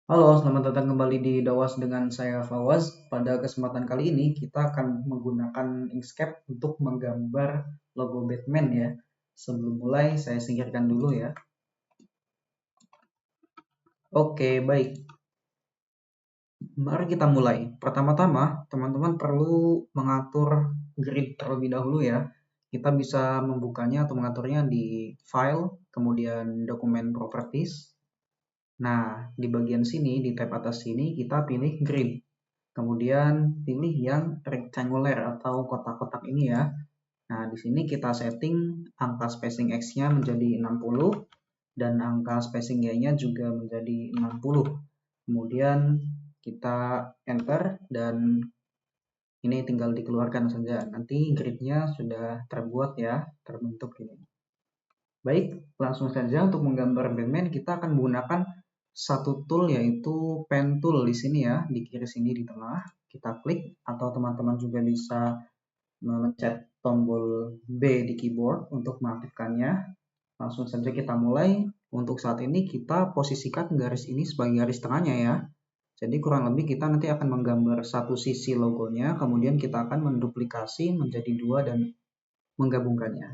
Halo, selamat datang kembali di Dawas dengan saya Fawaz. Pada kesempatan kali ini kita akan menggunakan Inkscape untuk menggambar logo Batman ya. Sebelum mulai saya singkirkan dulu ya. Oke, baik. Mari kita mulai. Pertama-tama, teman-teman perlu mengatur grid terlebih dahulu ya. Kita bisa membukanya atau mengaturnya di File, kemudian Dokumen Properties. Nah, di bagian sini, di tab atas sini, kita pilih grid. Kemudian pilih yang rectangular atau kotak-kotak ini ya. Nah, di sini kita setting angka spacing X-nya menjadi 60 dan angka spacing Y-nya juga menjadi 60. Kemudian kita enter dan ini tinggal dikeluarkan saja. Nanti gridnya sudah terbuat ya, terbentuk ini. Baik, langsung saja untuk menggambar Batman kita akan menggunakan satu tool yaitu pen tool di sini ya, di kiri sini di tengah. Kita klik atau teman-teman juga bisa memencet tombol B di keyboard untuk mengaktifkannya. Langsung saja kita mulai. Untuk saat ini kita posisikan garis ini sebagai garis tengahnya ya. Jadi kurang lebih kita nanti akan menggambar satu sisi logonya, kemudian kita akan menduplikasi menjadi dua dan menggabungkannya.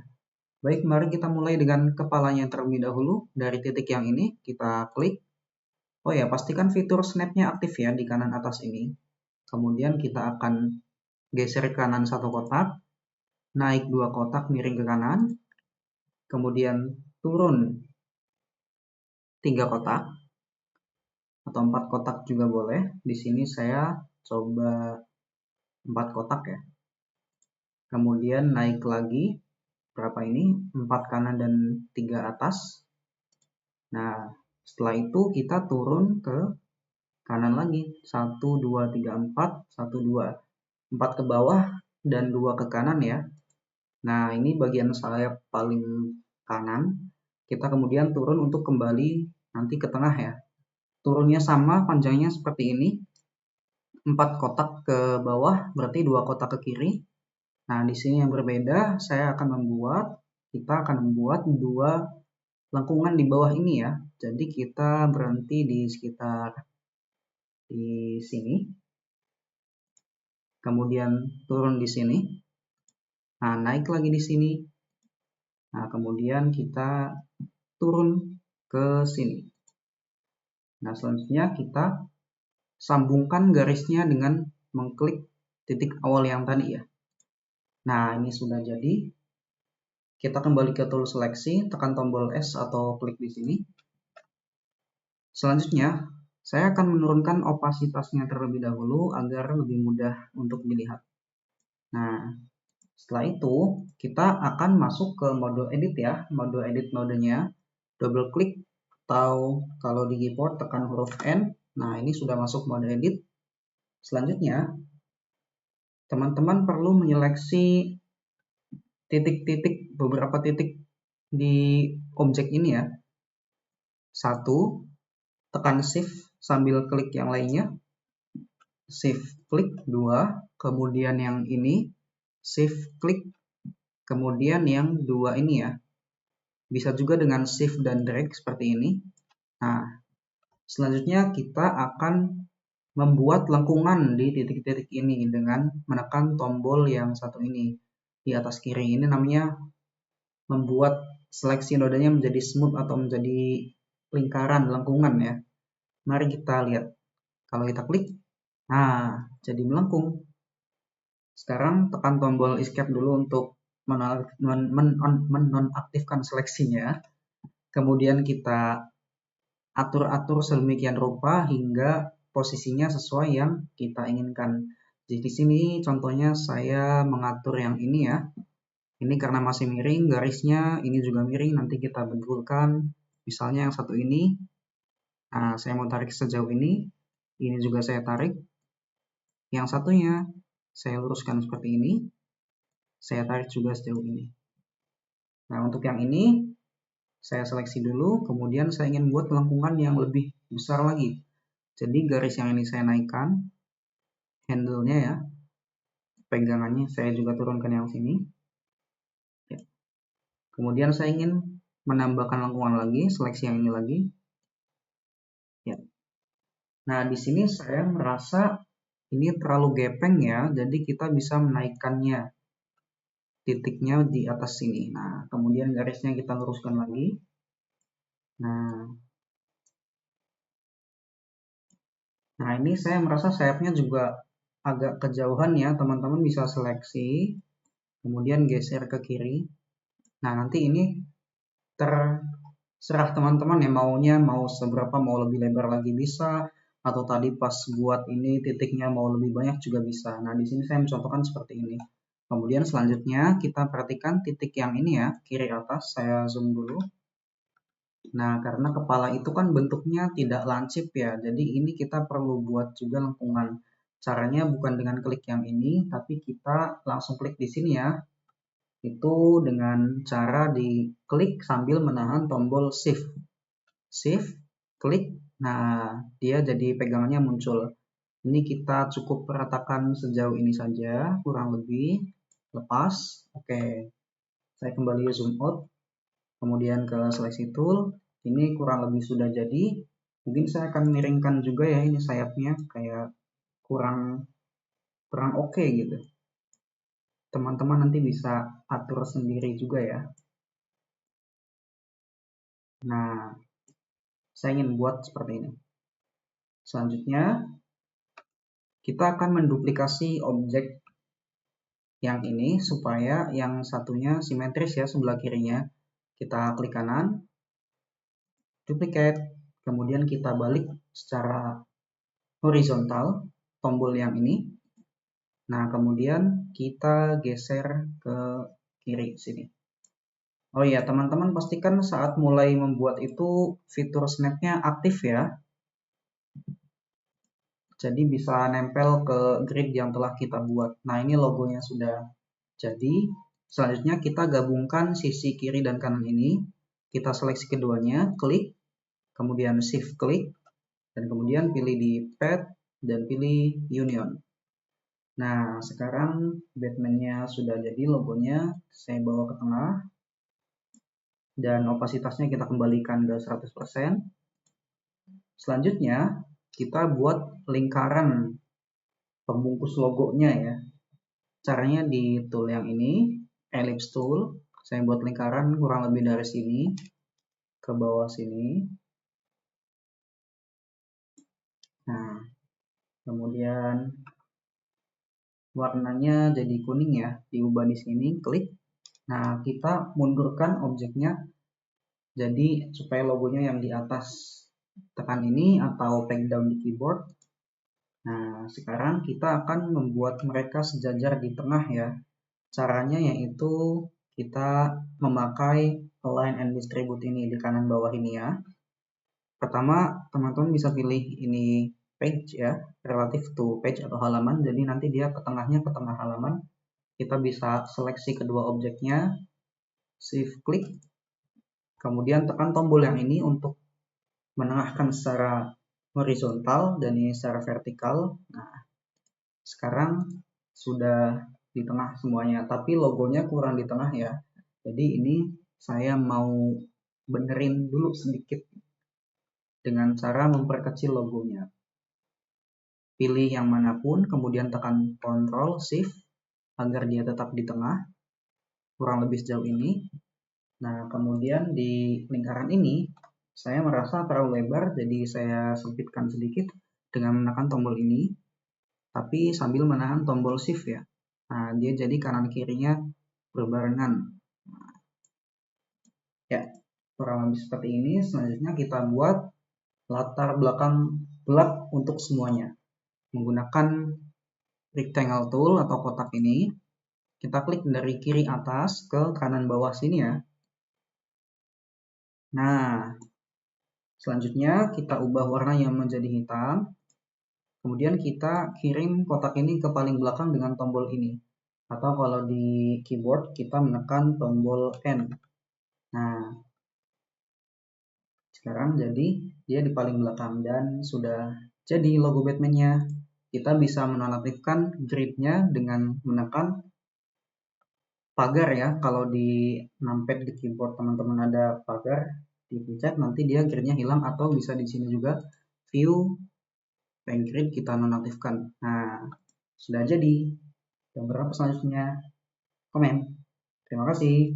Baik, mari kita mulai dengan kepalanya terlebih dahulu. Dari titik yang ini, kita klik. Oh ya, pastikan fitur snap-nya aktif ya di kanan atas ini. Kemudian kita akan geser ke kanan satu kotak, naik dua kotak miring ke kanan, kemudian turun tiga kotak, atau 4 kotak juga boleh. Di sini saya coba 4 kotak ya. Kemudian naik lagi, berapa ini? 4 kanan dan 3 atas. Nah, setelah itu kita turun ke kanan lagi. 1, 2, 3, 4, 1, 2. 4 ke bawah dan 2 ke kanan ya. Nah, ini bagian sayap paling kanan. Kita kemudian turun untuk kembali nanti ke tengah ya. Turunnya sama, panjangnya seperti ini. 4 kotak ke bawah, berarti 2 kotak ke kiri. Nah, di sini yang berbeda, kita akan membuat 2 lengkungan di bawah ini ya. Jadi kita berhenti di sekitar di sini. Kemudian turun di sini. Nah, naik lagi di sini. Nah, kemudian kita turun ke sini. Nah, selanjutnya kita sambungkan garisnya dengan mengklik titik awal yang tadi ya. Nah, ini sudah jadi. Kita kembali ke tool seleksi, tekan tombol S atau klik di sini. Selanjutnya, saya akan menurunkan opasitasnya terlebih dahulu agar lebih mudah untuk dilihat. Nah, setelah itu kita akan masuk ke mode edit ya. Mode edit modenya double klik atau kalau di keyboard tekan huruf N. Nah, ini sudah masuk mode edit. Selanjutnya, teman-teman perlu menyeleksi beberapa titik di objek ini ya. 1, tekan shift sambil klik yang lainnya. Shift klik 2, kemudian yang ini shift klik, kemudian yang 2 ini ya. Bisa juga dengan shift dan drag seperti ini. Nah, selanjutnya kita akan membuat lengkungan di titik-titik ini dengan menekan tombol yang satu ini di atas kiri. Ini namanya membuat seleksi nodanya menjadi smooth atau menjadi lingkaran lengkungan ya. Mari kita lihat. Kalau kita klik, nah jadi melengkung. Sekarang tekan tombol escape dulu untuk menonaktifkan seleksinya. Kemudian kita atur-atur sedemikian rupa hingga posisinya sesuai yang kita inginkan. Jadi di sini contohnya saya mengatur yang ini ya. Ini karena masih miring garisnya, ini juga miring, nanti kita benturkan. Misalnya yang satu ini, nah saya mau tarik sejauh ini juga saya tarik. Yang satunya saya luruskan seperti ini, saya tarik juga sejauh ini. Nah, untuk yang ini saya seleksi dulu, kemudian saya ingin buat lengkungan yang lebih besar lagi. Jadi garis yang ini saya naikkan, handle-nya ya, pegangannya saya juga turunkan yang sini. Ya. Kemudian saya ingin menambahkan lengkungan lagi, seleksi yang ini lagi. Ya. Nah, di sini saya merasa ini terlalu gepeng ya, jadi kita bisa menaikkannya titiknya di atas sini. Nah, kemudian garisnya kita luruskan lagi. Nah, ini saya merasa sayapnya juga agak kejauhan ya, teman-teman bisa seleksi, kemudian geser ke kiri. Nah, nanti ini terserah teman-teman ya, maunya mau seberapa, mau lebih lebar lagi bisa, atau tadi pas buat ini titiknya mau lebih banyak juga bisa. Nah, di sini saya mencontohkan seperti ini. Kemudian selanjutnya kita perhatikan titik yang ini ya, kiri atas, saya zoom dulu. Nah, karena kepala itu kan bentuknya tidak lancip ya, jadi ini kita perlu buat juga lengkungan. Caranya bukan dengan klik yang ini, tapi kita langsung klik di sini ya. Itu dengan cara diklik sambil menahan tombol Shift. Shift, klik, nah dia jadi pegangannya muncul. Ini kita cukup ratakan sejauh ini saja, kurang lebih. Lepas, oke. Saya kembali zoom out. Kemudian ke seleksi tool, ini kurang lebih sudah jadi. Mungkin saya akan miringkan juga ya ini sayapnya, kayak kurang oke gitu. Teman-teman nanti bisa atur sendiri juga ya. Nah, saya ingin buat seperti ini. Selanjutnya, kita akan menduplikasi objek yang ini supaya yang satunya simetris ya sebelah kirinya. Kita klik kanan, duplicate, kemudian kita balik secara horizontal tombol yang ini. Nah, kemudian kita geser ke kiri sini. Oh iya, teman-teman pastikan saat mulai membuat itu fitur snap-nya aktif ya. Jadi bisa nempel ke grid yang telah kita buat. Nah, ini logonya sudah jadi. Selanjutnya kita gabungkan sisi kiri dan kanan ini. Kita seleksi keduanya, klik, kemudian shift klik, dan kemudian pilih di pad dan pilih union. Nah, sekarang Batman-nya sudah jadi, logonya saya bawa ke tengah, dan opasitasnya kita kembalikan ke 100%. Selanjutnya, kita buat lingkaran pembungkus logonya ya. Caranya di tool yang ini, ellipse tool, saya buat lingkaran kurang lebih dari sini ke bawah sini. Nah, kemudian warnanya jadi kuning ya, diubah di sini, klik. Nah, kita mundurkan objeknya jadi supaya logonya yang di atas. Tekan ini atau peg down di keyboard. Nah, sekarang kita akan membuat mereka sejajar di tengah ya. Caranya yaitu kita memakai align and distribute ini di kanan bawah ini ya. Pertama, teman-teman bisa pilih ini page ya, relative to page atau halaman. Jadi nanti dia ke tengahnya ke tengah halaman. Kita bisa seleksi kedua objeknya, shift klik, kemudian tekan tombol yang ini untuk menengahkan secara horizontal dan ini secara vertikal. Nah, sekarang sudah di tengah semuanya, tapi logonya kurang di tengah ya. Jadi ini saya mau benerin dulu sedikit dengan cara memperkecil logonya. Pilih yang manapun, kemudian tekan Ctrl Shift agar dia tetap di tengah, kurang lebih sejauh ini. Nah, kemudian di lingkaran ini, saya merasa terlalu lebar, jadi saya sempitkan sedikit dengan menekan tombol ini, tapi sambil menahan tombol Shift ya. Nah, dia jadi kanan kirinya berbarengan. Ya, kurang lebih seperti ini. Selanjutnya kita buat latar belakang gelap untuk semuanya. Menggunakan rectangle tool atau kotak ini, kita klik dari kiri atas ke kanan bawah sini ya. Nah, selanjutnya kita ubah warnanya menjadi hitam. Kemudian kita kirim kotak ini ke paling belakang dengan tombol ini. Atau kalau di keyboard kita menekan tombol N. Nah, sekarang jadi dia di paling belakang dan sudah jadi logo Batman-nya. Kita bisa menonaktifkan grid-nya dengan menekan pagar ya. Kalau di numpad di keyboard teman-teman ada pagar, dipencet nanti dia grid-nya hilang, atau bisa di sini juga view Bank grid kita nonaktifkan. Nah, sudah jadi. Yang berapa selanjutnya? Komen. Terima kasih.